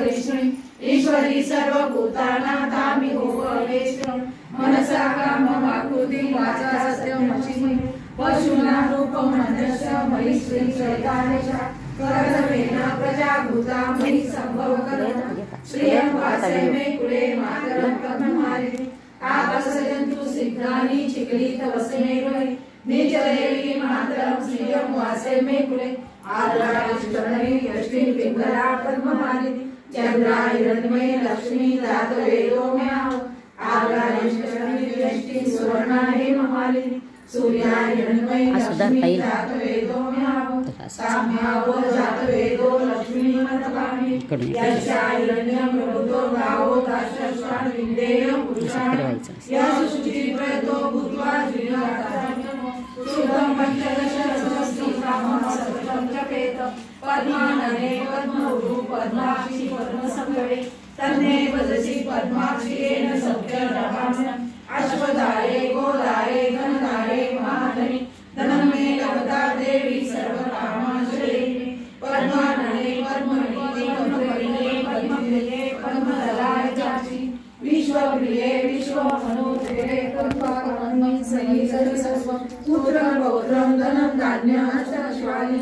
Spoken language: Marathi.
करिष्ये ईश्वरी सर्वभूतानां तामिहो वेष्टं मनसा काममाकृतिं वाचा सत्यमचिमि पशूनां रूपं मनुष्य मयि श्रीचैतन्येश कर्तव्येन प्रजाभूता मयि सम्भवकरोति श्रियं वासे मे कुले मातरं पद्ममालिनी आकाशजन्तु सिद्धानि चिक्लितवसने वै नीचदेवी मातरं श्रियं वासे मे कुले आद्रायष्टमि यष्टि पिंगला पद्ममालिनी चंद्राहिरण्मयी लक्ष्मी दातवेदो म्याव आद्रायष्टमि यष्टि सुवर्णा हेममालिनी सूर्याहिरण्मयी लक्ष्मी दातवेदो म्याव साम्यावो जातवेदो लक्ष्मी मतकामि यशाहिरण्यं प्रभुतो गावो दाशस्वान् विन्देयं पुरुषान् यशुचिप्रतो भूत्वा जीवताम् शुद्धं पंचदश सहस्रं ब्राह्मणं सततं जपेत पद्मानने पद्मौघ पद्माक्षि पद्मसंभवे तन्ने भजसि पद्माक्षिरेण सत्यरहाम्यम् अश्वदाये गोदाये धनदाये महाधनि धनं मे लभता देवी सर्वकामाश्रये पद्मानने पद्मनिधे पद्मप्रिये पद्मप्रिये पद्मदलाय चाक्षि विश्वप्रिये विश्वमनोहरे पद्माकमन्मयि सहि सर्वं पुत्रं पौत्रं धनं धान्यं अष्टश्वानि